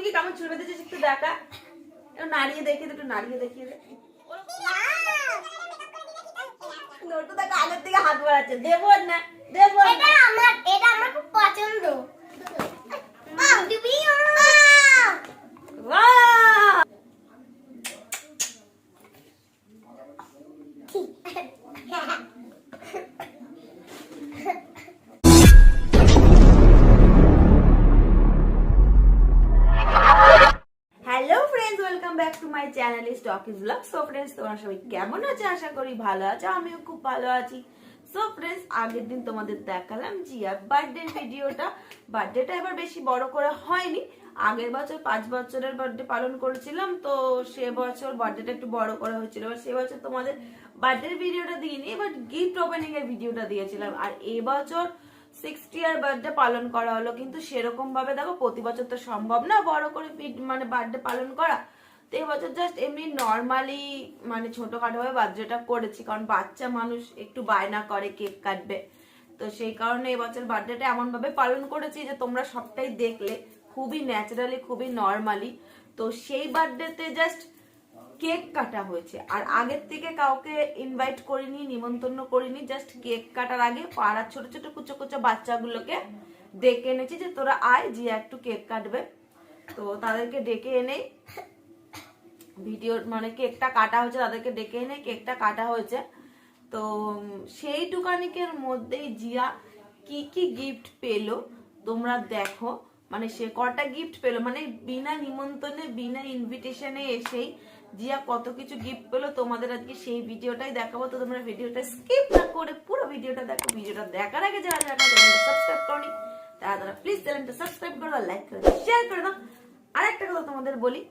ফুলকি কেমন চুল বেঁধেছিস একটু দেখা, একটু নাড়িয়ে দেখিয়ে দে, একটু নাড়িয়ে দেখিয়ে দে। নটু তো কানের দিকে হাত বাড়াচ্ছে, দেবো না দেবো। এটা আমার খুব পছন্দ। Hello friends, welcome back to my channel Stockies blog. So friends, তোমরা সবাই কেমন আছো? আশা করি ভালো আছো, আমিও খুব ভালো আছি। সো ফ্রেন্ডস, আগের দিন তোমাদের দেখালাম জিয়ার বার্থডে ভিডিওটা। বার্থডেটা এবার বেশি বড় করে হয়নি, আগের বছর 5 বছরের বার্থডে পালন করেছিলাম, তো সে বছর বার্থডেটা একটু বড় করে হয়েছিল। এবার সে বছর তোমাদের বার্থডের ভিডিওটা দিইনি, এবার গিফট ওপেনিং এর ভিডিওটা দিয়েছিলাম। আর এবছর 60 ইয়ার বার্থডে পালন করা হলো, কিন্তু সেরকম ভাবে দেখো প্রতি বছর তো সম্ভব না বড় করে মানে বার্থডে পালন করা। তো এবছর জাস্ট এমনি নর্মালি মানে ছোটখাটো ভাবে বার্থডেটা করেছি, কারণ বাচ্চা মানুষ একটু বায়না করে কেক কাটবে। তো সেই কারণে এবছর বার্থডেটা এমন ভাবে পালন করেছি যে তোমরা সবটাই দেখলে, খুবই ন্যাচারালি, খুবই নর্মালি। তো সেই বার্থডেতে জাস্ট কেক কাটা হয়েছে, আর আগের থেকে কাউকে ইনভাইট করিনি, নিমন্ত্রণ করিনি। জাস্ট কেক কাটার আগে পাড়ার ছোট ছোট কুচো কুচো বাচ্চাগুলোকে ডেকে এনেছি যে তোরা আয়, যে একটু কেক কাটবে। তো তাদেরকে ডেকে এনে ভিডিও মানে কেকটা কাটা হয়েছে, তাদেরকে ডেকে এনে কেকটা কাটা হয়েছে। তো সেইটুকানিকের মধ্যেই জিয়া কি কি গিফট পেলো তোমরা দেখো। মানে সে কটা গিফট পেলো, মানে বিনা নিমন্ত্রণে বিনা ইনভিটেশনে এসেই জিয়া কত কিছু গিফট পেলো, তোমাদের আজকে সেই ভিডিওটাই দেখাবো। তো তোমরা ভিডিওটা স্কিপ না করে পুরো ভিডিওটা দেখো। ভিডিওটা দেখার আগে যারা যারা চ্যানেলটা সাবস্ক্রাইব করনি তারা প্লিজ চ্যানেলটা সাবস্ক্রাইব করে দাও, লাইক করে দাও, শেয়ার করে দাও। আর একটা কথা তোমাদের বলি,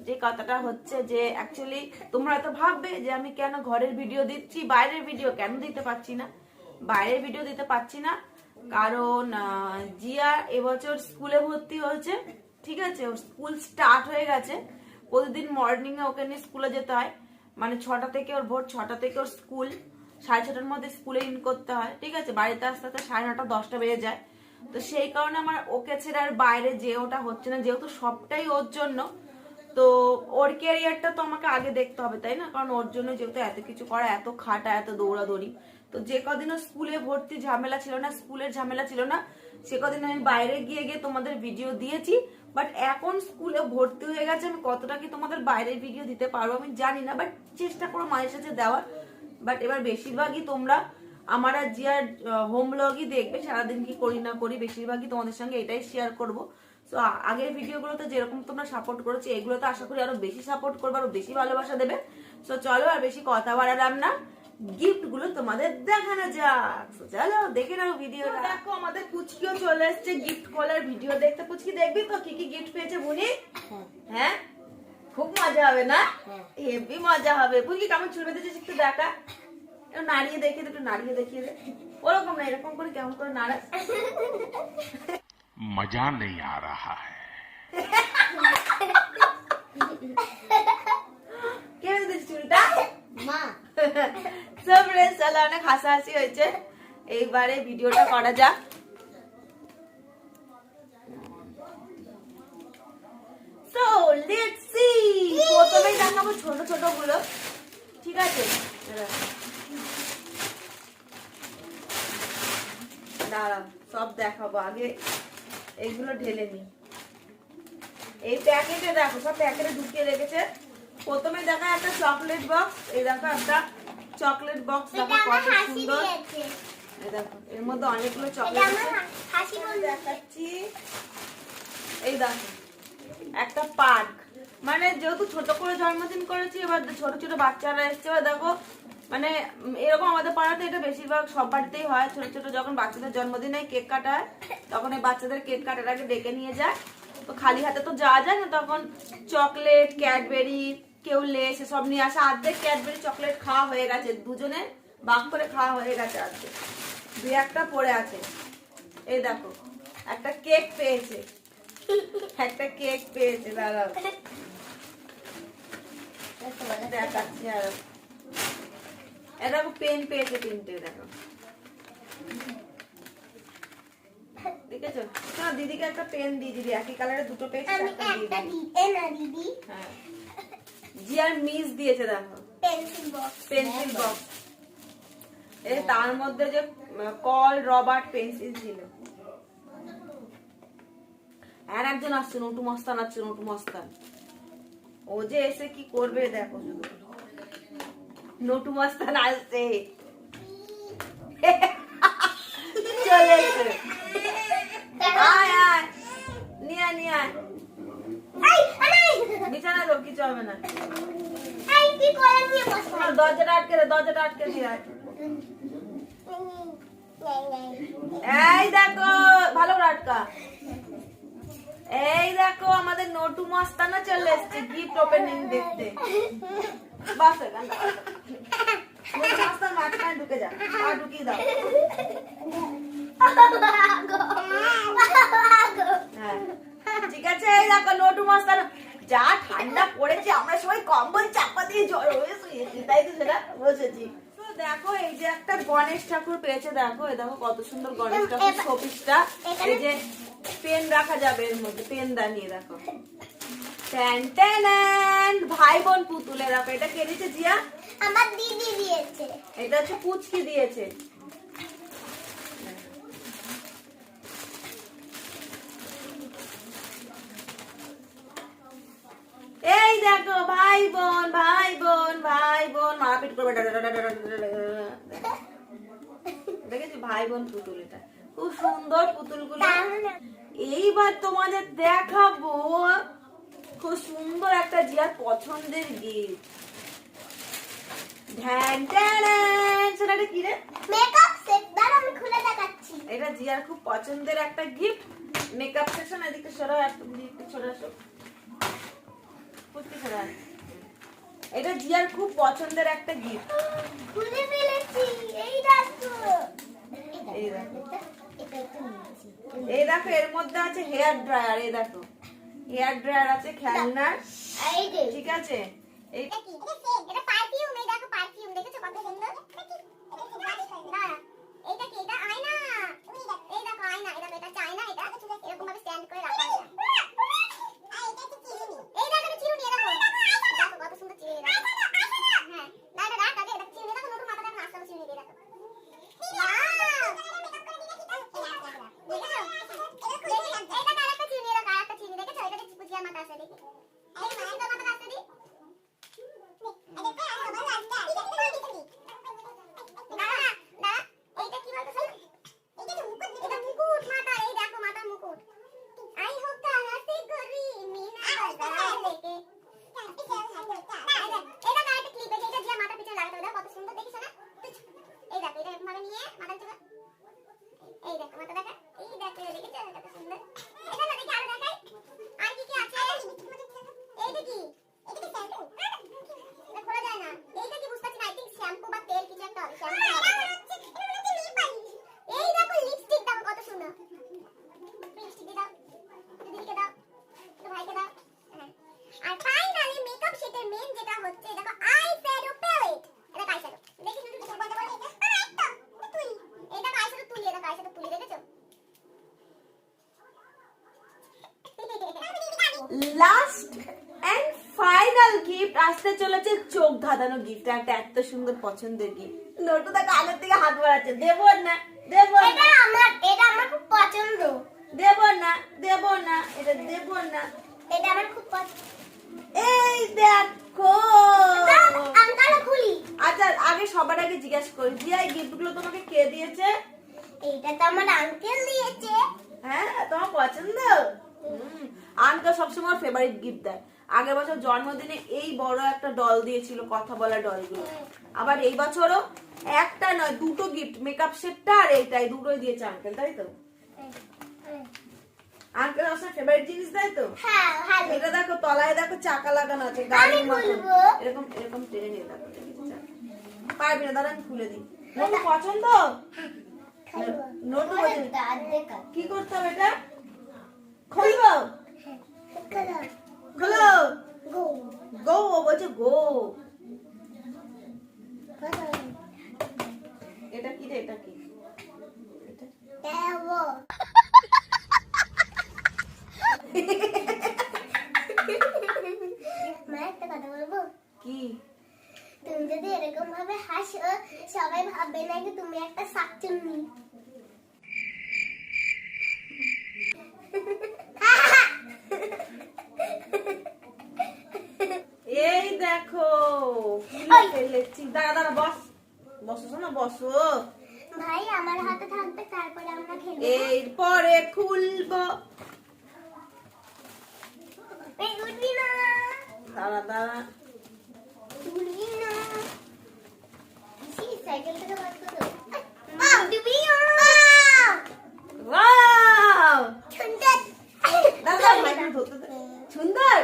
যে কথাটা হচ্ছে যে অ্যাকচুয়ালি তোমরা তো ভাববে যে আমি কেন ঘরের ভিডিও দিচ্ছি, বাইরের ভিডিও কেন দিতে পারছি না। বাইরের ভিডিও দিতে পারছি না কারণ জিয়া এবছর স্কুলে ভর্তি হয়েছে, ঠিক আছে? ওর স্কুল স্টার্ট হয়ে গেছে। প্রতিদিন মর্নিং এ ওকে নিয়ে স্কুলে যেতে হয়, মানে 6টা থেকে ওর ভোর 6টা থেকে ওর স্কুল, 6:30টার মধ্যে স্কুলে ইন করতে হয়, ঠিক আছে? বাড়িতে আসতে আসতে 9:30 10টা বেজে যায়। তো সেই কারণে আমার ওকে ছেড়ে আর বাইরে যে ওটা হচ্ছে না, যেহেতু সবটাই ওর জন্য। তো ওর ক্যারিয়ারটা তো আমাকে আগে দেখতে হবে, তাই না? কারণ ওর জন্য যেহেতু এত কিছু করা, এত খাটা, এত দৌড়াদৌড়ি। তো যে কদিনও স্কুলে ভর্তি ঝামেলা ছিল না, স্কুলের ঝামেলা ছিল না, সে কদিন আমি বাইরে গিয়ে গিয়ে তোমাদের ভিডিও দিয়েছি। বাট এখন স্কুলে ভর্তি হয়ে গেছে, আমি কতটা কি তোমাদের বাইরের ভিডিও দিতে পারবো আমি জানি না, বাট চেষ্টা করো মাঝে সাথে দেওয়ার। বাট এবার বেশিরভাগই তোমরা আমার আর জিয়ার হোম ব্লগই দেখবে, সারাদিন কি করি না করি বেশিরভাগই তোমাদের সঙ্গে এটাই শেয়ার করবো। সো আগের ভিডিওগুলোতে যেরকম তোমরা সাপোর্ট করেছো, এগুলোতে আশা করি আরো বেশি সাপোর্ট করবে, আরো বেশি ভালোবাসা দেবে। সো চলো আর বেশি কথা বাড়ালাম না, গিফট গুলো তোমাদের দেখানো যাক। চলো দেখে নাও ভিডিওটা। দেখো আমাদের পুচকিও চলে এসেছে গিফট খোলার ভিডিও দেখতে। পুচকি দেখবি তো কি কি গিফট পেয়েছে বুনি? হ্যাঁ, খুব মজা হবে না? হেভি মজা হবে। পুচকি কেমন চুল বেঁধেছিস একটু দেখা, একটু নাড়িয়ে দেখিয়ে দে, একটু নাড়িয়ে দেখিয়ে দে। ওরকম না, এরকম করে কেমন করে নাড়া। मजा नहीं आ रहा है। কে বেঁধেছিস চুলটা? মা। সব রে চলো, অনেক হাসাহাসি হয়েছে, এইবারে ভিডিওটা করা যাক। So let's see. প্রথমেই দেখাবো ছোট ছোট গুলো, ঠিক আছে? দাঁড়াও, সব দেখাবো, আগে এইগুলো ঢেলে নি। এই প্যাকেটে দেখো, সব প্যাকেটে ঢুকিয়ে রেখেছে। প্রথমে দেখা একটা চকলেট বক্স, এই দেখো একটা চকলেট বক্স, দেখো কত সুন্দর। এই দেখো এর মধ্যে অনেকগুলো চকলেট আছে, দেখাচ্ছি। এই দেখো একটা পার্ক, মানে যেহেতু ছোট করে জন্মদিন করেছি, এবার ছোট ছোট বাচ্চারা এসছে। এবার দেখো মানে এরকম আমাদের পাড়াতে এটা বেশিরভাগ সব বাড়িতেই হয়, ছোট ছোট যখন বাচ্চাদের জন্মদিনে কেক কাটা হয়, তখন এই বাচ্চাদের কেক কাটার আগে ডেকে নিয়ে যায়। তো খালি হাতে তো যাওয়া যায় না, তখন চকলেট, ক্যাডবেরি, কেউ লেস সব নিয়ে আসে। অর্ধেক ক্যাডবেরি চকলেট খাওয়া হয়ে গেছে, দুজনে ভাগ করে খাওয়া হয়ে গেছে, অর্ধেক, দুই একটা পড়ে আছে। এই দেখো একটা কেক পেয়েছে, একটা কেক পেয়েছে, দাঁড়াও দেখাচ্ছি। আর দেখো পেন পেয়েছে 3টে, দেখো আছে? না দিদিকে একটা পেন দিয়ে দিদি, একই কালারের দুটো পেন আমি একটা দিয়ে একটা দিদি। দিতে না দিদি। হ্যাঁ জিয়ার মিস দিয়েছে দেখো, পেন্সিল বক্স। Pencil box. এই তার মধ্যে যে কল রবার্ট পেন্সিল ছিল। আর একজন আসছে, নটু মস্তান আসছে, নটু মস্তান। ও যে এসে কি করবে দেখো শুধু। নটু মস্তান আসছে, চলে এসে। আয় আয়, নিয়ে আয়, নিয়ে আয়। এই আরে বিছানা লোক কিছু হবে না। এই কি করে নিয়ে বসবো? তোমার দরজাটা আটকে দে, দরজাটা আটকে দিয়ে আয়। এই দেখো, ভালো করে আটকা। এই দেখো আমাদের নটু মস্তানা চলে এসছে গিফট ওপেনিং দেখতে। বাস এখানে নটু মস্তান মাঝখানে ঢুকে যা, পা ঢুকিয়ে দাও। হ্যাঁ ঠিক আছে। এই দেখো নটু মস্তানা, যা ঠান্ডা পড়েছে আমরা সবাই কম্বল চাপা দিয়ে জ্বর হয়ে শুয়েছি, তাই তো সেটা বসেছি। তো দেখো এই যে একটা গণেশ ঠাকুর পেয়েছে, দেখো এই দেখো কত সুন্দর গণেশ ঠাকুর শোপিসটা। এই যে পেন রাখা যাবে এর মধ্যে, পেন দাঁড়িয়ে দেখো। ট্যান ট্যান, ভাই বোন পুতুলে দেখো। এটা কে দিয়েছে জিয়া? আমার দিদি দিয়েছে। এটা হচ্ছে পুচকি দিয়েছে। এই দেখো ভাই বোন, ভাই বোন, ভাই বোন, মারপিট করবে। দেখেছি ভাই বোন পুতুল, এটা খুব সুন্দর পুতুলগুলো। এইবার তোমাদের দেখাবো খুব সুন্দর একটা জিয়ার পছন্দের গিফট। ধ্যান ট্যান, সেটা কি রে? Makeup set. দাঁড়া আমি খুলে দেখাচ্ছি। এটা জিয়ার খুব পছন্দের একটা গিফট। মেকআপ সেকশন এদিকে সরাও, একটু সরে আসো। কুচকি সরাও। এটা জিয়ার খুব পছন্দের একটা গিফট। খুলে ফেলেছি। এই দেখো। এই দেখো, এটা একটু নিয়েছি। এই দেখো এর মধ্যে আছে হেয়ার ড্রায়ার। এই দেখো হেয়ার ড্রায়ার আছে, খেলনার, এই যে ঠিক আছে। এই এটা কি? এটা পারফিউম। এই দেখো পারফিউম, দেখেছো কত সুন্দর? দাঁড়া, এটা কি? এটা আয়না। এই দেখো আয়না। এটা হচ্ছে আয়না। এটা এরকম ভাবে স্ট্যান্ড করে রাখা যায়। এই দেখো এটা চিরুনি। দেখো দেখো কত সুন্দর চিরুনি। দেখো হ্যাঁ, না এটা রাখ আগে। এটা চিরুনি। দেখো নতুন মাথা দেখো, আসলে চিরুনি দিয়ে দেখো। লাস্ট এন্ড ফাইনাল গিফট আসতে চলেছে, চোখ ধাঁধানো গিফট। একটা এত সুন্দর পছন্দের গিফট। নটু দা কালের থেকে হাত বাড়াচ্ছে, দেব না, দেব না, এটা আমার খুব পছন্দ। দেব না, দেব না, এটা দেব না। এটা আমার খুব পছন্দ। এই দেখো। আমি তাহলে খুলি। আচ্ছা আগে সবার আগে জিজ্ঞাসা করি, জিয়া এই গিফটগুলো তোমাকে কে দিয়েছে? এইটা তো আমার আঙ্কেল দিয়েছে। হ্যাঁ তোমার পছন্দ? আঙ্কেল সবসময় ফেভারিট গিফট দেয়। আগের বছর জন্মদিনে এই বড় একটা ডল দিয়েছিল, কথা বলা ডলগুলো। আবার এই বছরও একটা নয় দুটো গিফট, মেকআপ সেটটা আর এইটাই, দুটোই দিয়েছে আঙ্কেল, তাই তো? আঙ্কেল আপনার ফেভারিট জিনিস দেয় তো? হ্যাঁ ভালো। এটা দেখো তলায় দেখো চাকা লাগানো আছে, গাড়ির মতো। খুলবো। এরকম এরকম টেনে নিয়ে দেখো, পারবি না, দাঁড়া আমি খুলে দিই। নটু পছন্দ? নটু কি করতে হবে এটা? খুলবো? খোলো। গো বলছে গো। এটা কি রে? এটা কি? কি? তুমি যদি এরকম ভাবে হাসো সবাই ভাববে নাকি তুমি একটা শাকচুন্নি। এই দেখো ওই। ফেলেছি। দাঁড়া দাঁড়া, বস বসো শোনো, বসো। ভাই আমার হাতে থাকবে তারপরে আমরা খেলবো। এরপরে খুলবো। এই উঠবি না, দাঁড়া দাঁড়া। উঠবি না। সাইকেল থেকে বার করো। উঠবি না। ওয়াও! সুন্দর। দাঁড়া ভাইকে ধরতে দে। সুন্দর।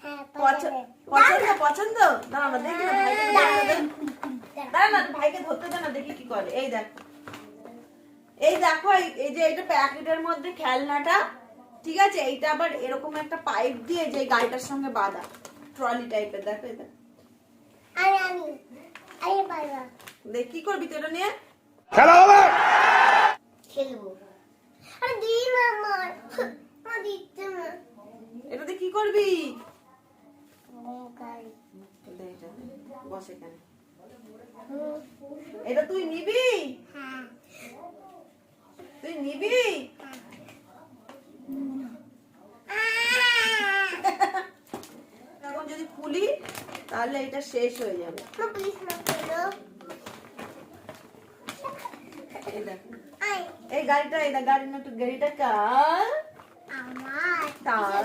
হ্যাঁ, পছন্দ পছন্দ। দাঁড়া না, দেখি না ভাইকে ধরতে দে। দাঁড়া না, ভাইকে ধরতে দে না, দেখি কি করে। এই দেখো, এই দেখো, এই যে এটা প্যাকেটের মধ্যে খেলনাটা, ঠিক আছে? এইটা আবার এরকম একটা পাইপ দিয়ে যে গাড়িটার সঙ্গে বাঁধা, ট্রলি টাইপের। দেখো এটা, আরে পারবা দেখ কি করবি তুই এটা নিয়ে? খেলবো। আরে দিই না আমার দিচ্ছে না। এটাতে কি করবি? গাড়ি। দে এটা দে, বস এখানে। এটা তুই নিবি? হ্যাঁ। তুই নিবি? এখন যদি খুলি তাহলে এটা শেষ হয়ে যাবে। প্লিজ না খেলো। এই দেখ, আয় এই গাড়িটা, এই গাড়ি না, একটু গাড়িটা কার? আমার তার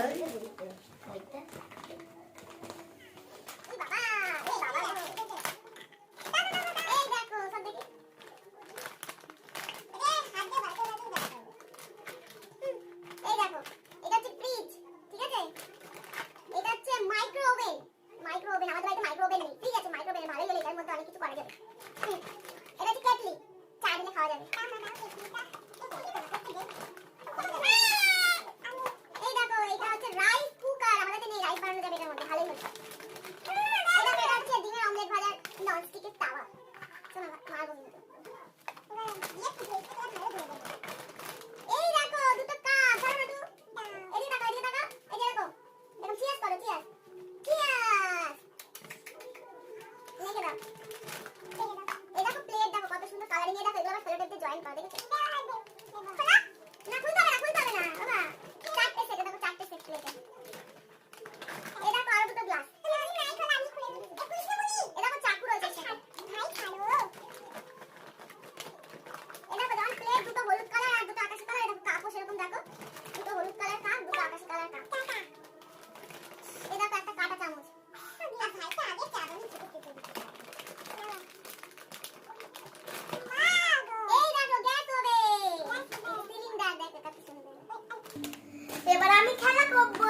এবার আমি খেলা করবো।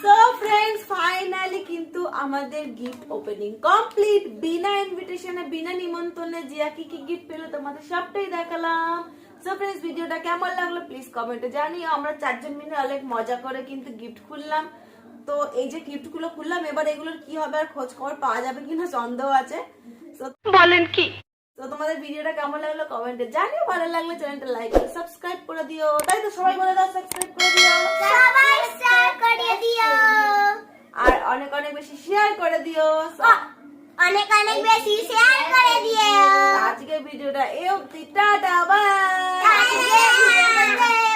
সো ফ্রেন্ডস, ফাইনালি কিন্তু আমাদের গিফট ওপেনিং কমপ্লিট। বিনা ইনভিটেশনে, বিনা নিমন্ত্রণে জিয়া কি কি গিফট পেলো তোমাদের সবটাই দেখালাম। সো ফ্রেন্ডস, ভিডিওটা কেমন লাগলো প্লিজ কমেন্টে জানিও। আমরা 4 জন মিলে অনেক মজা করে কিন্তু গিফট খুললাম। তো এই যে গিফট গুলো খুললাম, এবার এগুলোর কি হবে আর খোঁজ খবর পাওয়া যাবে কিনা সন্দেহ আছে। বলেন কি? তো তোমাদের ভিডিওটা কেমন লাগলো কমেন্টে জানিও। ভালো লাগলে চ্যানেলটা লাইক করে সাবস্ক্রাইব করে দিও। তাই তো সবাই বলে দাও সাবস্ক্রাইব করে দিও, সবাই শেয়ার করে দিও, আর অনেক অনেক বেশি শেয়ার করে দিও। অনেক অনেক বেশি শেয়ার করে দিও। আজকে ভিডিওটা এই অবধি, টাটা বাই। আজকে ভিডিওটা